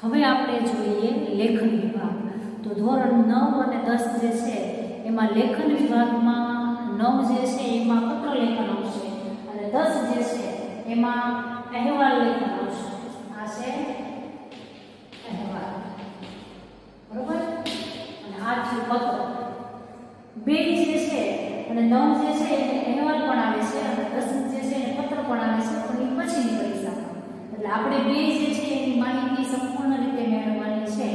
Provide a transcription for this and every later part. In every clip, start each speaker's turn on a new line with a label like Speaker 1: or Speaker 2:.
Speaker 1: હવે આપણે જોઈએ લેખન વિભાગ। તો ધોરણ 9 અને 10 જે છે એમાં લેખન વિભાગમાં 9 જે છે એમાં પત્ર લેખન આવશે અને 10 જે છે એમાં અહેવાલ લેખન આવશે। આ છે અહેવાલ, બરોબર, અને આ છે પત્ર। બે જે છે અને 9 જે છે એને અહેવાલ પણ આવે છે અને 10 જે છે એને પત્ર પણ આવે છે, પણ એ પછીની પરીક્ષામાં। એટલે આપણે બે જે છે એની માહિતી સંપૂર્ણ રીતે મેળવવાની છે।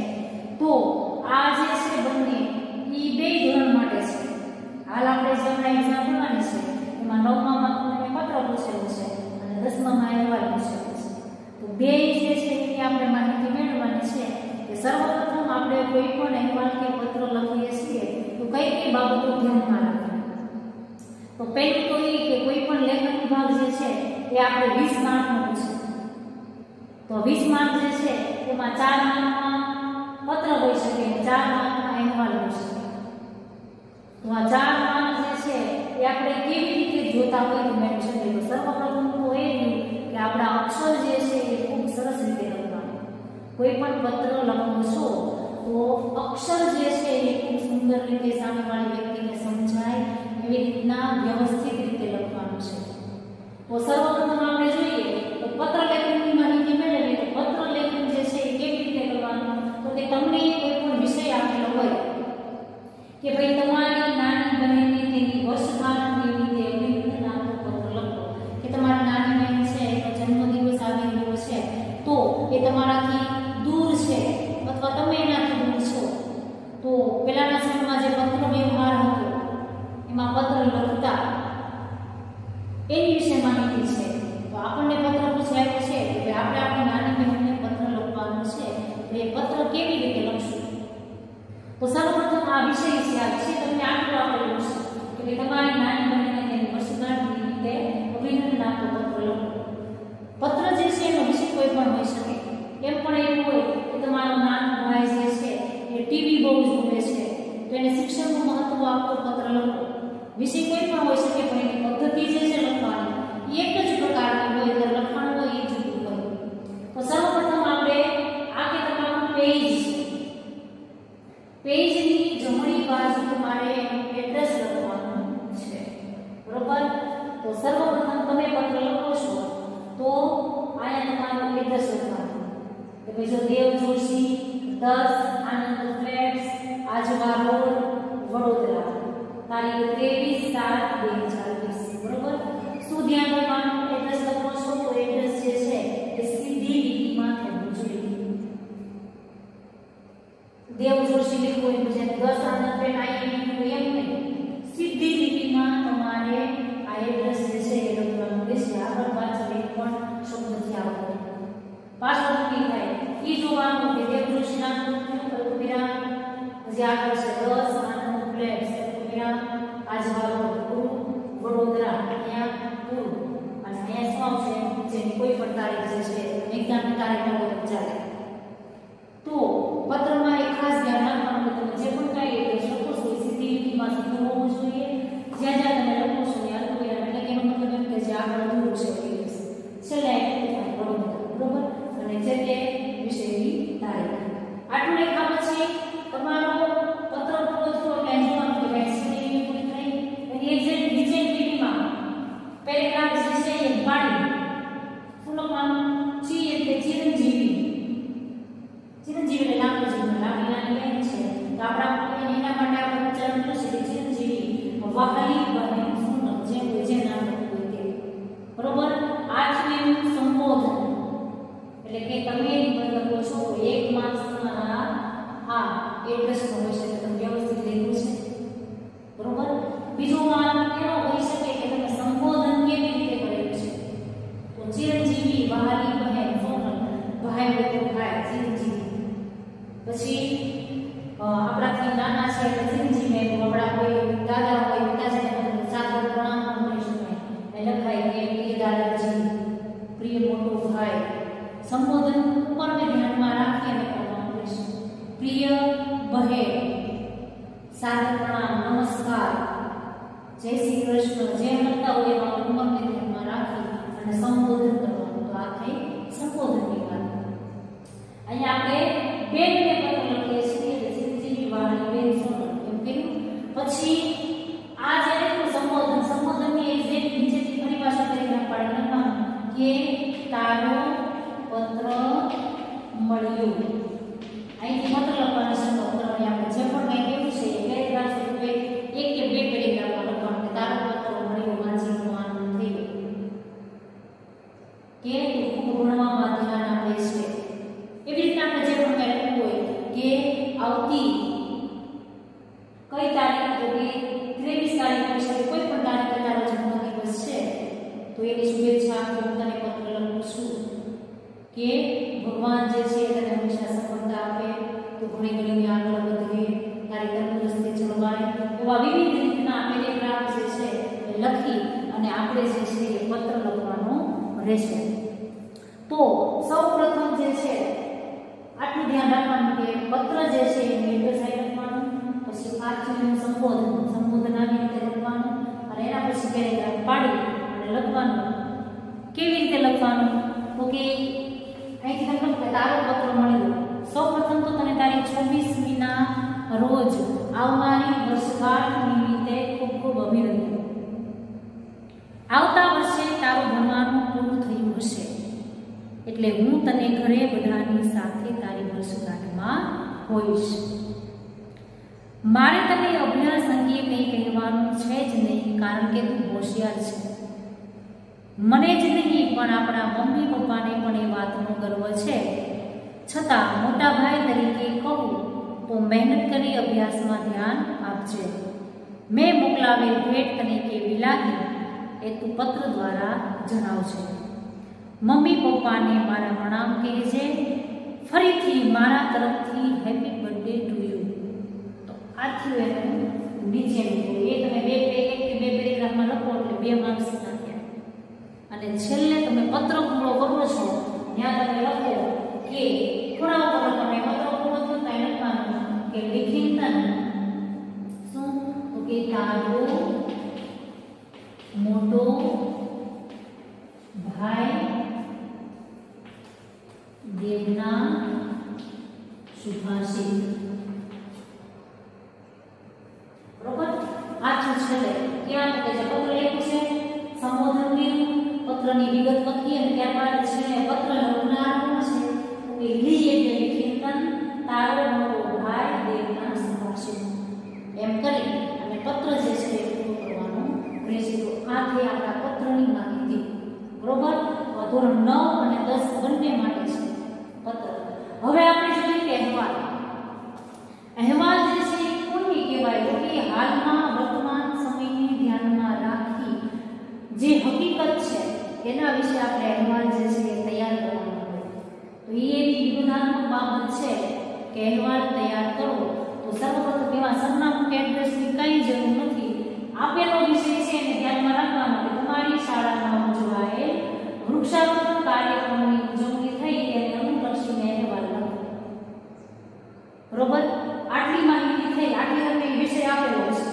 Speaker 1: તો આ જે છે બંને ઈ બે ધોરણ માટે છે। હાલ આપણે જે હમણાં એક્ઝામ દેવાની છે એમાં 9માં તમને પત્ર પૂછેલું છે અને 10માં અહેવાલ પૂછેલો છે। તો બે જે છે એની આપણે માહિતી મેળવવાની છે કે સર્વપ્રથમ આપણે કોઈ પણ અહેવાલ કે પત્ર લખીએ છીએ તો કઈ કઈ બાબતો ધ્યાનમાં રાખવાની। તો પહેલું તો એ કે કોઈ પણ લેખન વિભાગ જે છે એ આપણે 20 માર્કનો પૂછે। તો 20 માર્ક જે છે એમાં 4 માર્કમાં પત્ર હોઈ શકે અને 4 માર્કમાં અહેવાલ હોઈ શકે। તો આ 4 માર્ક જે છે એ આપણે કેવી રીતે જોતા હોય તો મેળવી શકીએ। તો સર્વપ્રથમ તો એ કે આપણા અક્ષર જે છે એ ખૂબ સરસ રીતે લખવાના। કોઈ પણ પત્ર લખો છો તો અક્ષર જે છે એ ખૂબ સુંદર રીતે સામેવાળી વ્યક્તિને સમજાય એવી રીતના વ્યવસ્થિત રીતે લખવાનું છે। તો સર્વપ્રથમ આપણે જોઈએ તો પત્ર લેખનની માહિતી મેળવીએ તો પત્ર લેખન જે છે એ કેવી રીતે કરવાનું, તો કે તમને કોઈ પણ વિષય આપેલો હોય કે ભાઈ તમારી નાની બહેનને તેની વર્ષગાંઠ નિમિત્તે અભિનંદન આપતો પત્ર લખો, કે તમારી નાની બહેન છે એનો જન્મદિવસ આવી રહ્યો છે તો એ તમારાથી દૂર છે અથવા તમે એનાથી દૂર છો, તો પહેલાના સમયમાં જે પત્ર વ્યવહાર હતો એમાં પત્ર લખતા એની વિશે માહિતી છે। તો આપણને પત્ર પૂછાયું છે કે આપણે આપણી નાની બહેનને પત્ર લખવાનું છે તો એ પત્ર કેવી રીતે લખશું। તો સર્વપ્રથમ આ વિષય છે, આ વિષય તમને આટલું આપેલું છે કે તમારી નાની બહેનને તેની વર્ષગાંઠ નિમિત્તે અભિનંદન આપતો પત્ર લખો। પત્ર જે છે એનો વિષય કોઈ પણ હોઈ શકે, એમ પણ એવું હોય કે તમારો નાનો ભાઈ જે છે એ ટીવી બહુ જોવે છે તો એને શિક્ષણનું મહત્વ આપતો પત્ર લખો। વિષય કોઈ પણ હોઈ શકે પણ એની પદ્ધતિ જે છે લખવાની એક જ પ્રકારની હોય, એટલે લખાણ હોય એ જુદું હોય। તો સર્વપ્રથમ આપણે આ કે તમારું પેજ છે, પેજની જમણી બાજુ તમારે એડ્રેસ લખવાનું છે, બરોબર। તો સર્વપ્રથમ તમે પત્ર લખો છો તો આયા તમારું એડ્રેસ લખવાનું કે ભાઈ જો દેવ જોશી 10 આનંદ ફ્લેટ્સ આજવા રોડ વડોદરા તારીખ 23/7/2020, બરોબર। શું ધ્યાન રાખવાનું, એડ્રેસ લખો છો તો એડ્રેસ જે છે એ સીધી લીટીમાં થવું જોઈએ। દેવ જોશી લખવું હોય પછી 10 આનંદ ફ્લેટ આઈ લખવું એમ નહીં, સીધી લીટીમાં તમારે આ એડ્રેસ જે છે એ લખવાનું રહેશે। આગળ પાછળ એક પણ શબ્દથી આવશે, પાછળ લખી થાય ઈ જોવાનું કે દેવ જોશી નામ વિરામ પછી આગળ છે 10 આનંદ ફ્લેટ્સ વિરામ આજવા રોડ વડોદરા અહીંયા પૂરું અને અહીંયા શું આવશે જેની કોઈ પણ તારીખ જે છે એક્ઝામની તારીખ હોય ચાલે। તો પત્રમાં એક ખાસ ધ્યાન રાખવાનું કે તમે જે પણ કાંઈ એડ્રેસ લખો છો એ સીધી લીટીમાં સીધું હોવું જોઈએ। જ્યાં જ્યાં તમે લખો છો ત્યાં અલ્પવિરામ, એટલે કે એનો મતલબ એમ કે જે આગળ દૂર છે એડ્રેસ છેલ્લે વડોદરા, બરોબર, અને જે તે વિષયની તારીખ। આટલું લખ્યા પછી તમારો પત્ર પૂરો થયો એટલે જોવાનું કે ભાઈ સીધી લીટી પૂરી થઈ એની એક્ઝેક્ટ નીચેની લીટીમાં પેરેગ્રાફ જે છે એ પાડી શું લખવાનું, ચી એટલે ચિરંજીવી, ચિરંજીવી એટલે લાંબુ જીવન, લાંબી નાની બહેન છે તો આપણા એના માટે આપણે ઉચ્ચારણ કરશું કે ચિરંજીવી વહાલી બહેન સુંદર જે હોય જે નામ હોય તે, બરોબર। આઠમું સંબોધન એટલે કે તમે એની પર લખો છો તો એક માર્ક્સ તમારા આ એડ્રેસનો હોઈ શકે, તમે વ્યવસ્થિત લખ્યું છે, બરોબર। બીજો માર્ક એવો હોઈ શકે કે તમે સંબોધન કેવી રીતે કરેલું છે, તો ચિરંજીવી વહાલી બહેન સોનલ, ભાઈ હોય તો ભાઈ ચિરંજીવી, પછી આપણાથી નાના છે એટલે ચિરંજીવી, આપણા કોઈ દાદા હોય પિતાજીને સાદર પ્રણામ પણ કરી શકાય એટલે લખાય કે પ્રિય દાદાજી, પ્રિય મોટો ભાઈ। સંબોધન ઉપરને ધ્યાનમાં રાખી અને કરવાનું રહેશે। પ્રિય બહેન, સાદર પ્રણામ, નમસ્કાર, જય શ્રી કૃષ્ણ, જે લખતા હોય એમાં ઉંમરને ધ્યાનમાં રાખી અને સંબોધન કરવાનું। તો આ થઈ સંબોધનની વાત। અહીંયા આપણે બેનને પત્ર લખીએ છીએ એટલે સિંધુજી વાણી બેન સોનલ એમ કીધું. પછી આ જે લખ્યું સંબોધનની એક્ઝેક્ટ નીચેથી ફરી પાછું પેરેગ્રાફ પાડી નાખવાનું કે તારો પત્ર મળ્યો. અહીંથી પત્ર લખવાનું છે. પત્રની આપણે જે પણ કંઈ કેવું છે એ પેરેગ્રાફ રૂપે એક કે બે પેરેગ્રાફમાં લખવાનું કે તારો પત્ર મળ્યો, વાંચીનો આનંદ થયો, કે ખૂબ ભણવામાં ધ્યાન આપે છે. એવી રીતે આપણે જે પણ કંઈ લખવું હોય કે આવતી કઈ તારીખ તો કે 23 તારીખ છે, કોઈ પણ તારીખે તારો જન્મદિવસ છે તો એની શુભેચ્છા હું તને પત્ર લખું છું. કે ભગવાન જે છે તને હંમેશા સફળતા આપે, તો ઘણી ઘણી આગળ વધે, તારી તંદુરસ્તી જળવાય. એવા વિવિધ રીતના પેરેગ્રાફ જે છે એ લખી અને આપણે જે છે એ પત્ર લખવાનો રહેશે. તો સૌપ્રથમ જે છે આટલું ધ્યાન રાખવાનું કે પત્ર જે છે એ નિર્દેશાય લખવાનું, પછી આખીનું સંબોધન આવી રીતે લખવાનું અને એના પછી પેરેગ્રાફ પાડી અને લખવાનું. કેવી રીતે લખવાનું? તો કે અહીંથી લખો કે તારો પત્ર મળ્યો. સૌપ્રથમ તો તને તારીખ 26મીના રોજ આવનારી વર્ષગાંઠ નિમિત્તે ખૂબ ખૂબ અભિનંદન. આવતા વર્ષે તારું ભણવાનું પૂરું થયું હશે એટલે હું તને ઘરે બધાની સાથે તારી વર્ષગાંઠમાં હોઈશ. મારે તને અભ્યાસ અંગે કંઈ કહેવાનું છે જ નહીં, કારણ કે તું હોશિયાર છે. મને જ નહીં પણ આપણા મમ્મી પપ્પાને પણ એ વાતનો ગર્વ છે. છતાં મોટા ભાઈ તરીકે કહું તો મહેનત કરી અભ્યાસમાં ધ્યાન આપજે. મેં મોકલાવેલ ભેટ તને કેવી લાગી એ તું પત્ર દ્વારા જણાવજે. મમ્મી પપ્પાને મારા પ્રણામ કહેજે. ફરીથી મારા તરફથી હેપી બર્થડે ટુ યુ. તો આ થયું એનું નીચેનું. એ તમે બે પેરેગ્રાફમાં લખો એટલે 2 માર્ક્સ નાખ્યા. અને છેલ્લે તમે પત્ર પૂરો કરો છો ત્યાં તમે લખો કે થોડા ઉપર તમે પત્ર પૂરો થયો ત્યાં લખવાનું કે લિખિતન શું? તો કે તારો મોટો ભાઈ દેવના શુભાશીષ. બરોબર? આ છેલ્લે ક્યાં કે જે પત્ર લખ્યું છે સંબોધન કર્યું, પત્રની વિગત લખી અને ત્યારબાદ છે પત્ર લખનાર કોણ છે? તો કે લી એટલે લિખિતન તારો મોટો ભાઈ દેવના શુભાશીષ. એમ કરી અને પત્ર જે છે એ પૂરું કરવાનું રહેશે. તો આ થઈ આપણા પત્રની માહિતી. બરોબર? ધોરણ 9 અને 10 બંને માટે છે પત્ર. હવે આપણે જોઈએ કે અહેવાલ. અહેવાલ જે છે એ કોને કહેવાય? તો કે હાલમાં વર્તમાન સમયને ધ્યાનમાં રાખી જે હકીકત છે એના વિશે આપણે અહેવાલ જે છે એ તૈયાર કરવાનો હોય. તો એ એક વિરોધાત્મક બાબત છે કે અહેવાલ તૈયાર કરો તો સર્વપ્રથમ એવા સરનામું કે એડ્રેસની કંઈ જરૂર નથી. આપેલો વિષય છે એને ધ્યાનમાં રાખવાનો કે તમારી શાળામાં ઉજવાયેલ વૃક્ષારોપણ કાર્યક્રમની ઉજવણી થઈ તેને અનુલક્ષીને અહેવાલ લખો. બરોબર? આટલી માહિતી થઈ, આટલી તમને વિષય આપેલો છે.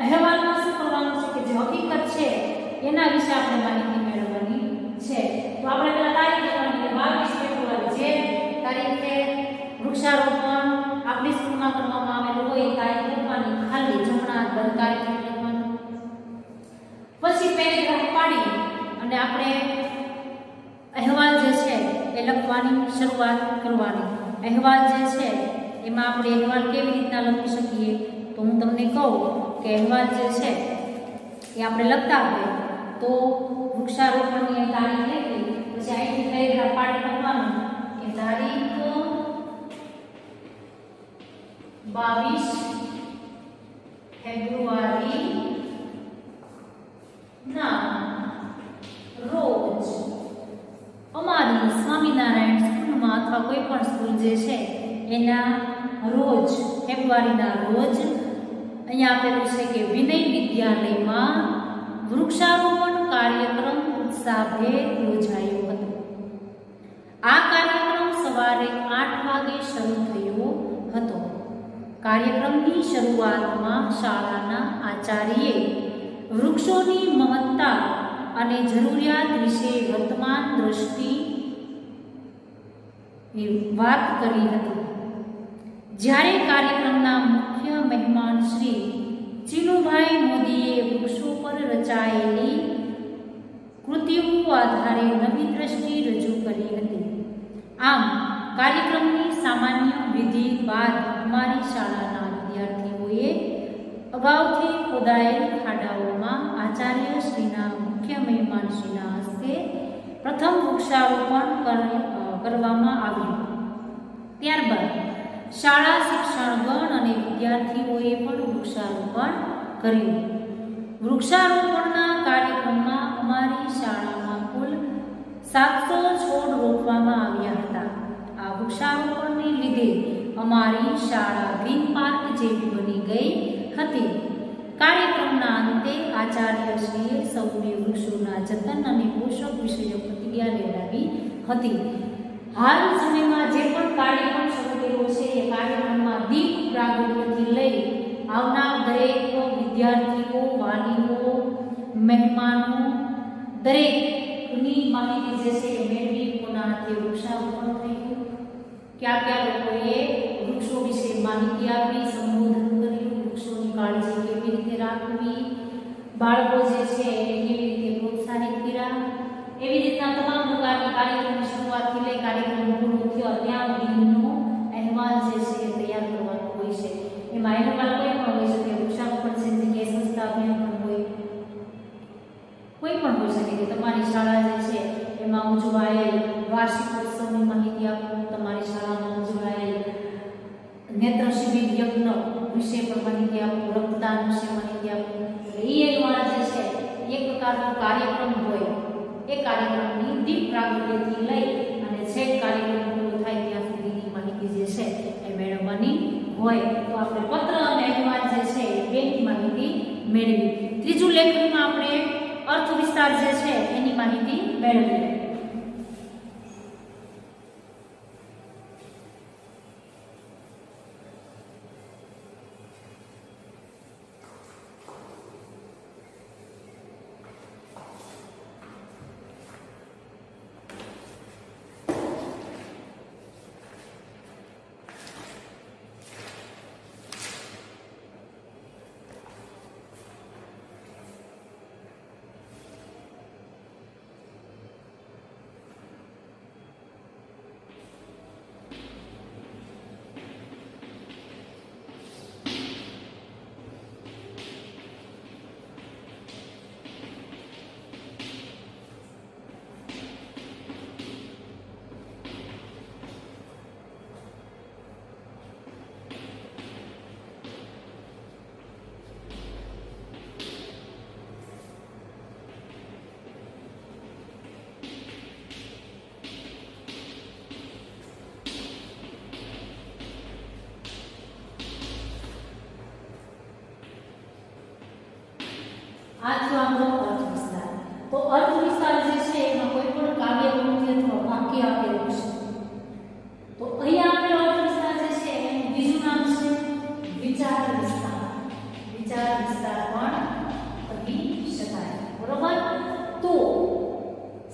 Speaker 1: અહેવાલમાં શું કરવાનું છે કે જે હકીકત છે એના વિશે આપણે માહિતી મેળવવાની છે. તો આપણે પેલા તારીખ લખવાની કે 22 ફેબ્રુઆરી જે તારીખે વૃક્ષારોપણ આપણી સ્કૂલમાં કરવામાં આવેલું હોય એ તારીખ લખવાની, ખાલી જમણા બંધ તારીખ લખવાનું. પછી પેરેગ્રાફ પાડી અને આપણે અહેવાલ જે છે એ લખવાની શરૂઆત કરવાની. અહેવાલ જે છે એમાં આપણે અહેવાલ કેવી રીતના લખી શકીએ? તો હું તમને કહું કે અહેવાલ જે છે એ આપણે લખતા હોય તો વૃક્ષારોપણની તારીખ લખી, પછી અહીંથી પેરેગ્રાફ પાડી લખવાનું કે તારીખ 22 ફેબ્રુઆરી ના રોજ અમારી સ્વામિનારાયણ સ્કૂલમાં અથવા કોઈ પણ સ્કૂલ જે છે એના રોજ ફેબ્રુઆરીના રોજ અહીંયા આપેલું છે કે વિનય વિદ્યાલયમાં વૃક્ષારોપણ કાર્યક્રમ ઉત્સાહભેર યોજાયો હતો. આ કાર્યક્રમ સવારે 8 વાગે શરૂ થયો હતો. કાર્યક્રમની શરૂઆતમાં શાળાના આચાર્યએ વૃક્ષોની મહત્તા અને જરૂરિયાત વિશે વર્તમાન દ્રષ્ટિ એ વાત કરી હતી। જ્યારે કાર્યક્રમના મુખ્ય મહેમાન શ્રી ચીનુભાઈ મોદીએ વૃક્ષો પર રચાયેલી કૃતિઓ આધારે નવી દ્રષ્ટિ રજૂ કરી હતી। આમ કાર્યક્રમની સામાન્ય વિધિ બાદ અમારી શાળાના વિદ્યાર્થીઓએ અગાઉથી ખોદાયેલ ખાડાઓમાં આચાર્યશ્રીના મુખ્ય મહેમાનશ્રીના હસ્તે પ્રથમ વૃક્ષારોપણ કરવામાં આવ્યું। ત્યારબાદ શાળા શિક્ષણગણ અને વિદ્યાર્થીઓએ પણ વૃક્ષારોપણ કર્યું। વૃક્ષારોપણના કાર્યક્રમમાં અમારી શાળામાં કુલ 700 છોડ રોપવામાં આવ્યા હતા। આ વૃક્ષારોપણને લીધે અમારી શાળા ગ્રીન પાર્ક જેવી બની ગઈ હતી। કાર્યક્રમના અંતે આચાર્યશ્રીએ સૌને વૃક્ષોના જતન અને પોષક વિષયક પ્રતિજ્ઞા લેવડાવી હતી। હાલ સમયમાં જે પણ કાર્યક્રમ શરૂ થયો છે એ કાર્યક્રમમાં દીપ પ્રાગટ્યથી લઈ આવનાર દરેક વિદ્યાર્થીઓ, વાલીઓ, મહેમાનો દરેકની માહિતી જે છે એ મેળવી કોના હાથે વૃક્ષારોપણ થયું, કયા કયા લોકોએ વૃક્ષો વિશે માહિતી આપી, સંબોધન કર્યું, વૃક્ષોની કાળજી કેવી રીતે રાખવી, બાળકો જે છે એને કેવી રીતે પ્રોત્સાહિત કર્યા, એવી રીતના તમામ પ્રકારની કાર્યક્રમની શરૂઆતથી લઈ કાર્યક્રમ પૂરો થયો ત્યાં સુધીનો અહેવાલ જે છે એ તૈયાર કરવાનો હોય છે। એમાં અહેવાલ કોઈ પણ હોઈ શકે, વૃક્ષારોપણ જગ્યાએ સંસ્થા અભિયાન પણ હોય, કોઈ પણ હોઈ શકે કે તમારી શાળા જે છે એમાં ઉજવાયેલ વાર્ષિકોત્સવની માહિતી આપો, તમારી શાળામાં ઉજવાયેલ નેત્ર શિબિર યજ્ઞ વિશે પણ માહિતી આપો, રક્તદાન વિશે માહિતી આપો। એ અહેવાલ જે છે એક પ્રકારનો કાર્યક્રમ હોય, એ કાર્યક્રમની દીપ પ્રાગટ્યથી લઈ અને છેક કાર્યક્રમ પૂરો થાય ત્યાં સુધીની માહિતી જે છે એ મેળવવાની હોય। તો આપણે પત્ર અને અહેવાલ જે છે એ બેની માહિતી મેળવી। ત્રીજું લેખનમાં આપણે અર્થ વિસ્તાર જે છે એની માહિતી મેળવીએ। આ થયો આપણો અર્થ વિસ્તાર। તો અર્થ વિસ્તાર જે છે એમાં કોઈ પણ કાવ્ય પ્રવૃત્તિ અથવા વાક્ય આપેલું છે। તો અહીંયા આપેલો અર્થ વિસ્તાર જે છે એનું બીજું નામ છે વિચાર વિસ્તાર। વિચાર વિસ્તાર પણ કહી શકાય, બરોબર। તો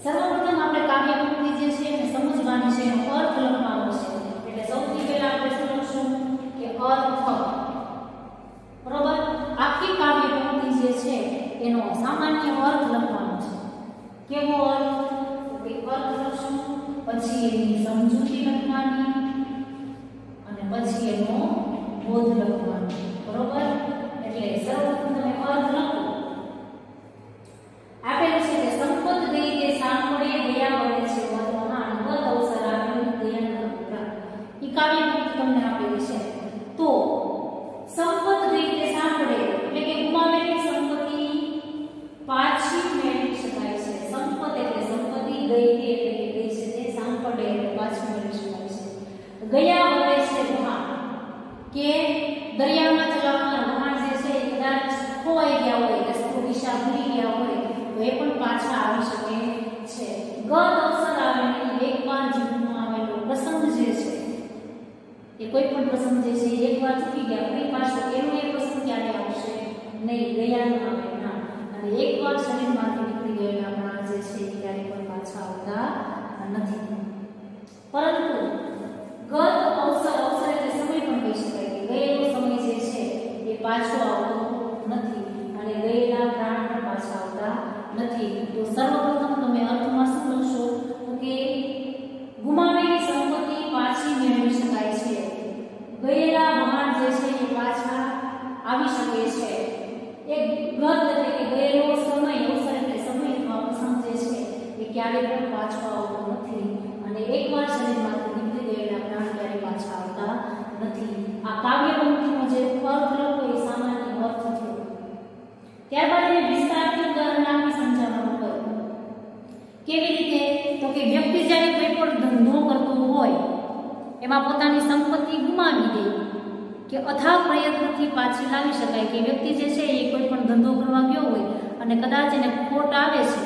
Speaker 1: સર્વપ્રથમ આપણે કાવ્ય પ્રવૃત્તિ જે છે એને સમજવાની છે, એનો અર્થ લખવાનો છે। એટલે સૌથી પહેલા આપણે શું લખશું કે અર્થ, બરોબર। આખી કાવ્ય પ્રવૃત્તિ જે છે એનો સામાન્ય અર્થ લખવાનો છે। કેવો અર્થ? કે અર્થ લખશું, પછી એની સમજૂતી લખવાની અને પછી એનો બોધ લખવાનો, બરોબર। એટલે સર્વપ્રથમ તમે અર્થ લખો। આપેલું છે કે સંપત દઈ તે સાંભળે ગયા વડે છે વધવાના અનવત અવસર આવ્યો દયા ન ઈ કાવ્ય પ્રવૃત્તિ તમને આપેલી છે। તો સંપત દઈ તે સાંભળે એટલે કે ગુમાવેલી સંપત્તિ પાછી મેળવી શકાય છે। સંપત એટલે સંપત્તિ, ગઈ એટલે કે ગઈ છે તે, સાંભળે એટલે પાછી મેળવી શકાય છે। ગયા વડે છે વહાણ, કે દરિયામાં ચલાવનાર વહાણ જે છે એ કદાચ ખોવાઈ ગયા હોય, રસ્તો દિશા ભૂલી ગયા હોય તો એ પણ પાછા આવી શકે છે। ગત અવસર આવેલી એકવાર જીવનમાં આવેલો પ્રસંગ જે છે એ કોઈ પણ પ્રસંગ જે છે એકવાર ચૂકી ગયા ફરી પાછો એનો એ પ્રસંગ ક્યારે આવશે નહીં, ગયા ન આવે ના। અને એકવાર શરીરમાંથી નીકળી ગયેલા પ્રાણ જે છે એ ક્યારે પણ પાછા આવતા નથી। પરંતુ આવી શકે છે। એક ગત એટલે કે ગયેલો સમય, અવસર એટલે સમય અથવા પ્રસંગ જે છે એ ક્યારેય પણ પાછો આવતો નથી અને એકવાર શરીરમાંથી નીકળી ગયેલા પ્રાણ ક્યારેય પાછા આવતા નથી। આ કાવ્ય પંક્તિનો જે અર્થ લખો એ સામાન્ય અર્થ થયો। ત્યારબાદ એને વિસ્તારથી ઉદાહરણ આપી સમજાવવાનું કર્યું। કેવી રીતે? તો કે વ્યક્તિ જ્યારે કોઈ પણ ધંધો કરતો હોય, એમાં પોતાની સંપત્તિ ગુમાવી દે કે અથાગ પ્રયત્નથી પાછી લાવી શકાય, કે વ્યક્તિ જે છે એ કોઈ પણ ધંધો કરવા ગયો હોય અને કદાચ એને ખોટ આવે છે,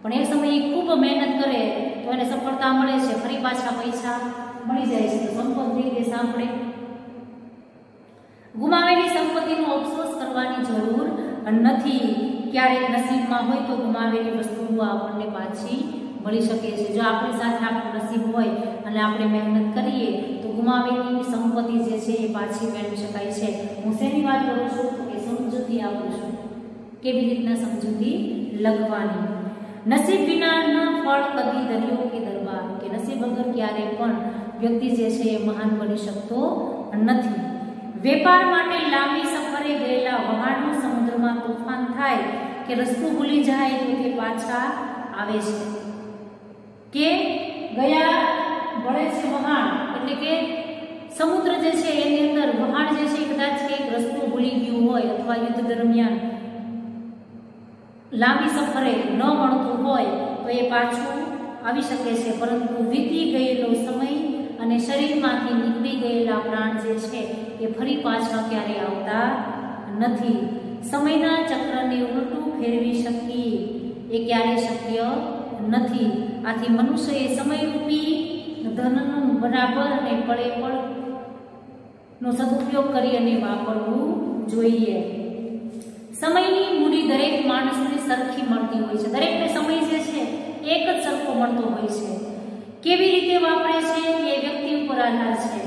Speaker 1: પણ એ સમયે ખૂબ મહેનત કરે તો એને સફળતા મળે છે, ફરી પાછા પૈસા મળી જાય છે, તો સંપત્તિ તે સાંભળે। ગુમાવેલી સંપત્તિનો અફસોસ કરવાની જરૂર નથી। ક્યારેક નસીબમાં હોય તો ગુમાવેલી વસ્તુઓ આપણને પાછી મળી શકે છે। જો આપણી સાથે આપણું નસીબ હોય અને આપણે મહેનત કરીએ તો ગુમાવેલી સંપત્તિ જે છે એ પાછી મેળવી શકાય છે। હું શેની વાત કરું છું? તો કે સમજૂતી આપું છું, કેવી રીતના સમજૂતી લખવાની। નસીબ વિના ન ફળ કદી દરિયો કે દરબાર, કે નસીબ વગર ક્યારે પણ વ્યક્તિ જે છે એ મહાન બની શકતો નથી। વેપાર માટે લાંબી સફરે ગયેલા વહાણનું સમુદ્રમાં તોફાન થાય કે રસ્તો ભૂલી જાય તો તે પાછા આવે છે, કે ગયા વળે છે વહાણ એટલે કે સમુદ્ર જે છે એની અંદર વહાણ જે છે કદાચ એક રસ્તો ભૂલી ગયું હોય અથવા યુદ્ધ દરમિયાન લાંબી સફરે ન મળતું હોય તો એ પાછું આવી શકે છે, પરંતુ વીતી ગયેલો સમય અને શરીરમાંથી નીકળી ગયેલા પ્રાણ જે છે એ ફરી પાછા ક્યારેય આવતા નથી। સમયના ચક્રને ઉલટું ફેરવી શકીએ એ ક્યારેય શક્ય નથી। આથી મનુષ્યએ સમયરૂપી ધનનું બરાબર અને પળે પળનો સદુપયોગ કરી અને વાપરવું જોઈએ। સમયની મૂડી દરેક માણસને સરખી મળતી હોય છે, દરેકને સમય જે છે એક જ સરખો મળતો હોય છે। કેવી રીતે વાપરે છે એ વ્યક્તિ ઉપર આધાર છે।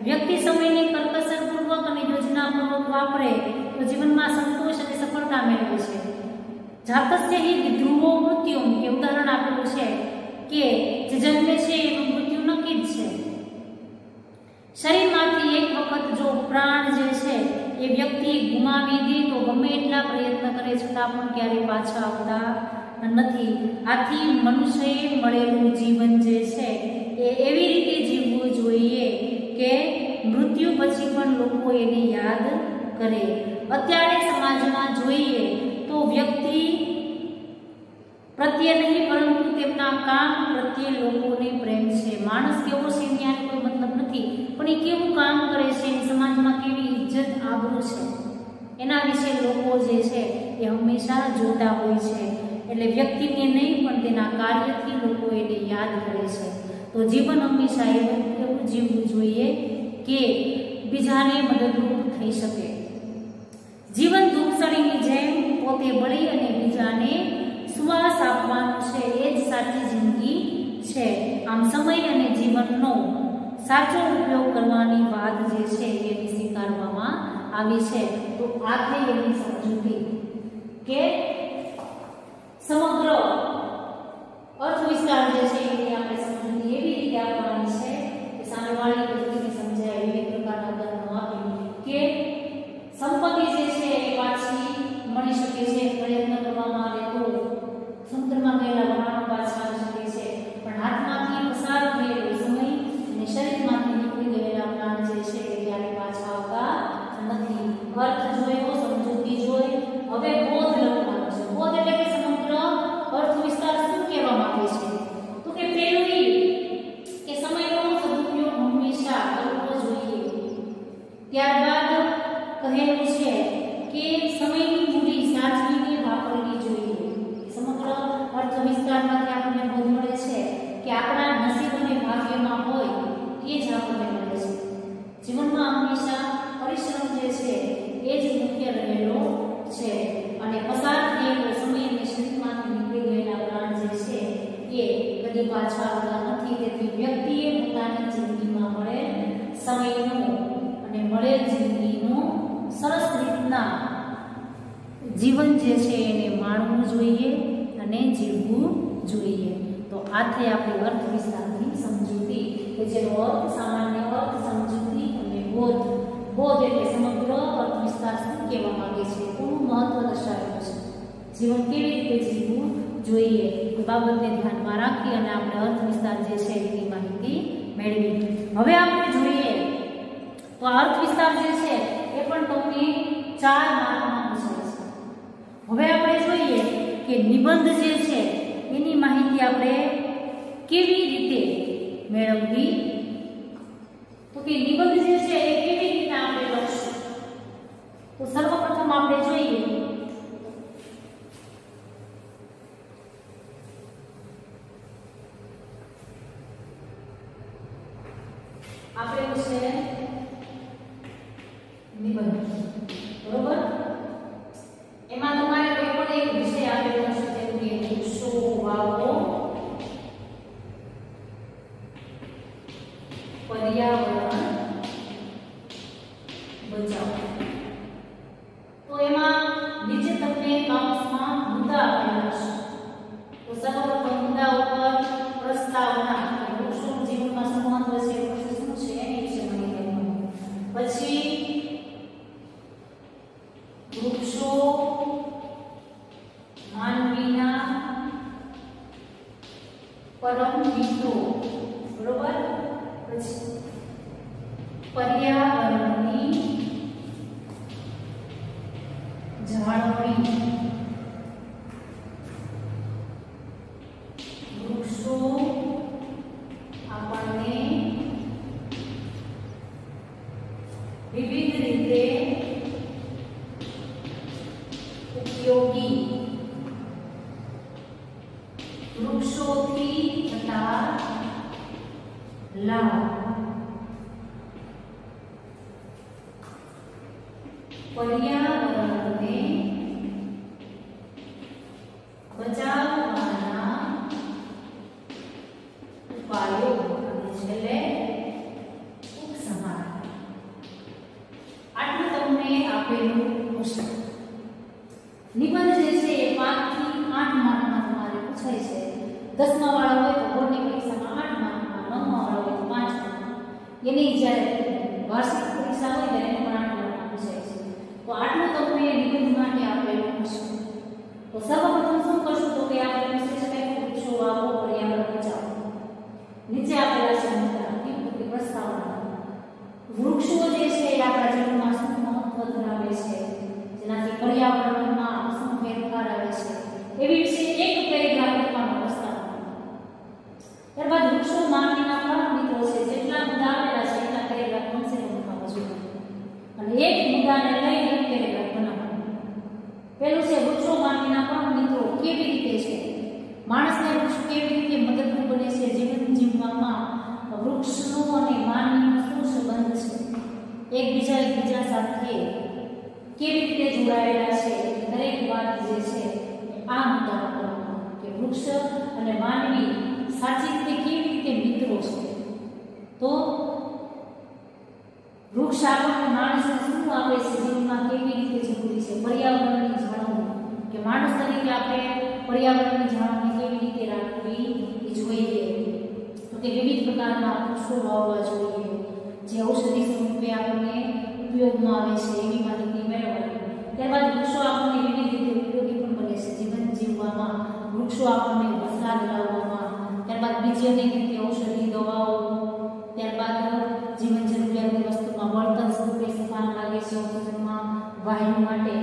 Speaker 1: વ્યક્તિ સમયને કરકસરપૂર્વક અને યોજનાપૂર્વક વાપરે તો જીવનમાં સંતોષ અને સફળતા મેળવે છે। જાતસ્ય હિ ધ્રુવો મૃત્યુમ, કે ઉદાહરણ આપેલું છે કે જે જન્મે છે એનું મૃત્યુ નક્કી જ છે। શરીરમાંથી એક વખત જો પ્રાણ જે છે એ વ્યક્તિ ગુમાવી દે તો ગમે એટલા પ્રયત્ન કરે છતાં પણ ક્યારેય પાછા આવતા નથી। આથી મનુષ્યએ મળેલું જીવન જે છે એ એવી રીતે જીવવું જોઈએ કે મૃત્યુ પછી પણ લોકો એને યાદ કરે। અત્યારે સમાજમાં જોઈએ તો વ્યક્તિ પ્રત્યે નહીં પરંતુ તેમના કામ પ્રત્યે લોકોને પ્રેમ છે। માણસ કેવો છે ત્યાં કોઈ મતલબ નથી, પણ એ કેવું કામ કરે છે, સમાજમાં કેવી ઇજ્જત આબરૂ છે, એના વિશે લોકો જે છે એ હંમેશા જોતા હોય છે। એટલે વ્યક્તિને નહીં પણ તેના કાર્યથી લોકો એને યાદ કરે છે। તો જીવન હંમેશા એવું જીવવું જોઈએ કે બીજાને મદદરૂપ થઈ શકે। જીવન ધૂપસળીની જેમ પોતે બળી અને બીજાને સુવાસ આપવાનું છે, એ જ સાચી જિંદગી છે। આમ સમય અને જીવનનો સાચો ઉપયોગ કરવાની વાત જે છે એની સ્વીકારવામાં આવી છે। તો આ થઈ એની સમજૂતી કે સમગ્ર અર્થ વિસ્તાર જે છે એની આપણે સમજૂતી એવી રીતે આપવાની છે કે સામેવાળી વ્યક્તિને સમજાય એવી પ્રકારના ઉદાહરણો આપી કે સંપત્તિ જે છે એ પાછી મળી શકે છે, પ્રયત્ન કરવામાં આવે તો સમુદ્રમાં ગયેલા વહાણો પાછા આવી શકે છે, પણ હાથમાંથી પસાર થયેલો સમય અને શરીરમાંથી નીકળી ગયેલા પ્રાણ જે છે એ ક્યારે પાછા આવતા નથી। અર્થ જોયો, સમજૂતી જોઈ, હવે બોધ લખવાનો છે। બોધ એટલે કે સમગ્ર અર્થ વિસ્તાર શું કહેવા માંગે છે? તો કે પહેલું કે સમયનો સદુપયોગ હંમેશા કરવો જોઈએ। ત્યારબાદ કહેલું છે કે સમયની મૂડી સાચવીને વાપરવી જોઈએ। સમગ્ર અર્થ વિસ્તારમાંથી આપણને બોધ મળે છે કે આપણા નસીબ અને ભાગ્યમાં હોય એ જ આપણને મળે છે। જીવનમાં હંમેશા પરિશ્રમ જે છે એ જ મુખ્ય રહેલો છે અને પસાર થયેલો સમય અને શરીરમાંથી નીકળી ગયેલા પ્રાણ જે છે એ કદી પાછા આવતા નથી। તેથી વ્યક્તિએ પોતાની જિંદગીમાં મળેલ સમયનું અને મળેલ જિંદગીનું સરસ રીતના જીવન જે છે એને માણવું જોઈએ અને જીવવું જોઈએ। તો આ થઈ આપણી અર્થ વિસ્તારની સમજૂતી કે જેનો અર્થ સામાન્ય અર્થ, સમજૂતી અને બોધ। બોધ એટલે સમગ્ર અર્થ વિસ્તાર વિસ્તાર શું કહેવા માંગે છે, કોનું મહત્વ દર્શાવેલું છે, જીવન કેવી રીતે જીવવું જોઈએ એ બાબતને ધ્યાનમાં રાખી અને આપણે અર્થ વિસ્તાર જે છે એની માહિતી મેળવી. હવે આપણે જોઈએ તો અર્થ વિસ્તાર જે છે એ પણ તમને 4 માર્કમાં પૂછાય છે. હવે આપણે જોઈએ કે નિબંધ જે છે એની માહિતી આપણે કેવી રીતે મેળવવી, તો કે નિબંધ જે છે એ કેવી રીતે આપણે લખશું. તો સર્વપ્રથમ આપણે જોઈએ આપણે છે નિબંધ, બરોબર. એમાં તમારે કોઈ પણ એક વિષય આપેલો હશે, જેમ કે વૃક્ષો વાવો, પર્યાવરણ બચાવો. તો એમાં નીચે તમને કૌંસમાં મુદ્દા આપેલા હશે. તો સર્વપ્રથમ મુદ્દા ઉપર પ્રસ્તાવના, વૃક્ષોનું જીવનમાં શું મહત્વ છે, વૃક્ષ શું છે એની વિશે માહિતી આપો. પછી વૃક્ષો માનવીના પરમ મિત્રો, બરોબર. પછી પર્યાવરણની જાળવણી, વૃક્ષો આપણને વિવિધ રીતે ઉપયોગી, વૃક્ષોથી થતા લાભ, પર્યાવરણને બચાવવાના ઉપાયો અને છેલ્લે ઉપસંહાર. આટલું તમને આપેલું હશે. નિબંધ જે છે એ 5 થી 8 માર્કમાં તમારે પૂછાય છે. 10મા વાળા હોય તો બોર્ડની પરીક્ષામાં 8 માર્કમાં, 9મા વાળા હોય તો 5 માર્કમાં. એની જ્યારે વાર્ષિક પરીક્ષા હોય ત્યારે પણ 8 માર્કમાં પૂછાય છે. તો આટલું તમને નિબંધ માટે આપેલું હશે. તો સર્વપ્રથમ શું કરશું, તો કે આપણે વિષય છે કે વૃક્ષો વાવો, પર્યાવરણ બચાવો. નીચે આપેલા છે મુદ્દા, કે પ્રસ્તાવના. વૃક્ષો જે છે એ આપણા જીવનમાં શું મહત્વ ધરાવે છે, જેનાથી પર્યાવરણમાં શું ફેરફાર આવે છે, એવી વિશે એક પેરેગ્રાફ લખવાનો પ્રસ્તાવ. ત્યારબાદ વૃક્ષો માનવીના પરમ મિત્રો છે. જેટલા મુદ્દા આપેલા છે એટલા પેરેગ્રાફ કમસે કમ લખવા જોઈએ અને એક મુદ્દાને લઈને એક પેરેગ્રાફ બનાવવાનો. પહેલું છે વૃક્ષો માનવીના પરમ મિત્રો કેવી રીતે છે, માણસને વૃક્ષ કેવી રીતે મદદરૂપ બને છે જીવન જીવવામાં, વૃક્ષનો અને માનવીનો શું સંબંધ છે, એકબીજા સાથે કેવી રીતે જોડાયેલા છે, દરેક વાત જે છે આ મુદ્દામાં કરવાનો કે વૃક્ષ અને માનવી સાચી રીતે કેવી રીતે મિત્રો છે. તો વૃક્ષ આપણને માણસને શું આપે છે, જીવનમાં કેવી રીતે જરૂરી છે, પર્યાવરણની જાળવણી, કે માણસ તરીકે આપણે પર્યાવરણની જાળવણી કેવી રીતે રાખવી જોઈએ. તો કે વિવિધ પ્રકારના વૃક્ષો વાવવા જોઈએ, જે ઔષધિ સ્વરૂપે આપણને ઉપયોગમાં આવે છે એવી માહિતી મેળવવાની. ત્યારબાદ વૃક્ષો આપણને વિવિધ રીતે ઉપયોગી પણ બને છે જીવન જીવવામાં, વૃક્ષો આપણને વરસાદ લાવવામાં, ત્યારબાદ બીજી અનેક રીતે ઔષધિ દવાઓ, ત્યારબાદ જીવન જરૂરિયાતની વસ્તુમાં બળતણ સ્વરૂપે કામ લાગે છે, ઓક્સિજનમાં વાયુ માટે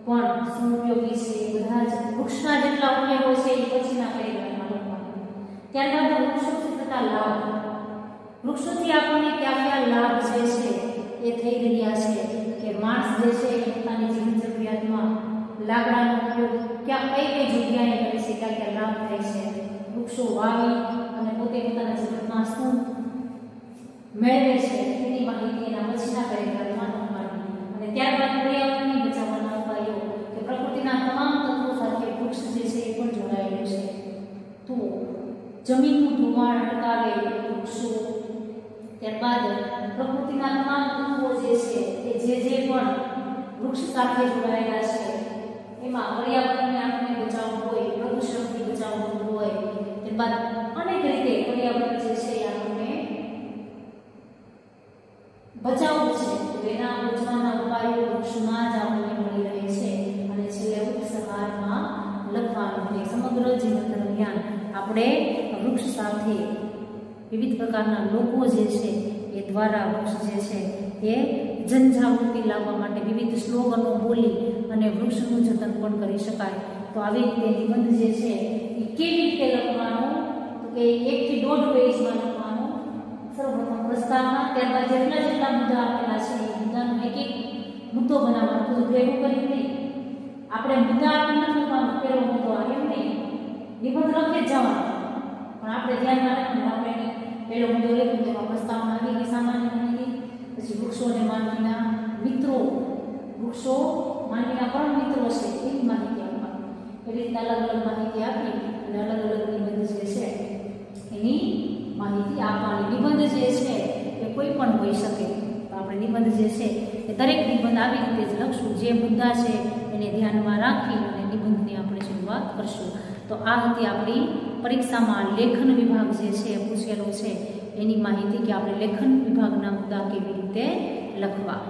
Speaker 1: પણ શું ઉપયોગી છે. બધા જ વૃક્ષના જેટલા ઉપયોગો છે એ પછીના પેરેગ્રાફમાં લખવાના. ત્યારબાદ વૃક્ષોથી થતા લાભ, વૃક્ષોથી આપણને કયા કયા લાભ જે છે એ થઈ રહ્યા છે, કે માણસ જે છે એ પોતાની જીવન જરૂરિયાતમાં લાકડાનો ઉપયોગ કઈ જગ્યાએ કરે છે, કયા કયા લાભ થાય છે, વૃક્ષો વાવી અને પોતે પોતાના જીવનમાં શું મેળવે છે એની માહિતી એના પછીના પેરેગ્રાફમાં લખવાની. અને ત્યારબાદ પર્યાવરણને બચાવવાના ઉપાયો, કે પ્રકૃતિના તમામ તત્વો સાથે વૃક્ષ જે છે એ પણ જોડાયેલું છે. તો જમીનનું ધોવાણ અટકાવે વૃક્ષો, ત્યારબાદ પ્રકૃતિના તમામ તત્વો જે છે એ જે પણ વૃક્ષ સાથે જોડાયેલા છે એમાં પર્યાવરણને આપણે બચાવવું હોય, પ્રદૂષણથી બચાવવું હોય, ત્યારબાદ અનેક રીતે પર્યાવરણ જે છે એ આપણને બચાવવું છે. તો એના બચવાના ઉપાયો વૃક્ષો આપણે વૃક્ષ સાથે વિવિધ પ્રકારના લોકો જે છે એ દ્વારા વૃક્ષ જે છે એ જનજાગૃતિ લાવવા માટે વિવિધ સ્લોગનો બોલી અને વૃક્ષનું જતન પણ કરી શકાય. તો આવી રીતે નિબંધ જે છે એ કેવી રીતે લખવાનો, તો કે 1 થી 1.5 પેજમાં લખવાનો. સર્વપ્રથમ પ્રસ્તાવના, ત્યારબાદ જેટલા મુદ્દા આપેલા છે એ મુદ્દાનો એક મુદ્દો બનાવવાનો. તો ભેગું કરી નહીં, આપણે મુદ્દા આપી નથી લખવાનો, પહેલો મુદ્દો આવે એમ નહીં, નિબંધ લખી જ જવાનો. પણ આપણે ધ્યાનમાં રાખવાનું, આપણે પહેલો મુદ્દો લખ્યો તેમાં પ્રસ્તાવના આવી ગઈ, સામાન્ય માહિતી, પછી વૃક્ષો અને માનવીના મિત્રો, વૃક્ષો માનવીના પરમ મિત્રો છે એવી માહિતી આપવાની. એવી રીતે અલગ અલગ માહિતી આપી અને અલગ અલગ નિબંધ જે છે એની માહિતી આપવાની. નિબંધ જે છે એ કોઈ પણ હોઈ શકે. તો આપણે નિબંધ જે છે એ દરેક નિબંધ આવી રીતે જ લખશું, જે મુદ્દા છે એને ધ્યાનમાં રાખી અને નિબંધની આપણે શરૂઆત કરશું. તો આ હતી આપણી પરીક્ષામાં લેખન વિભાગ જે છે પૂછેલો છે એની માહિતી કે આપણે લેખન વિભાગના મુદ્દા કેવી રીતે લખવા.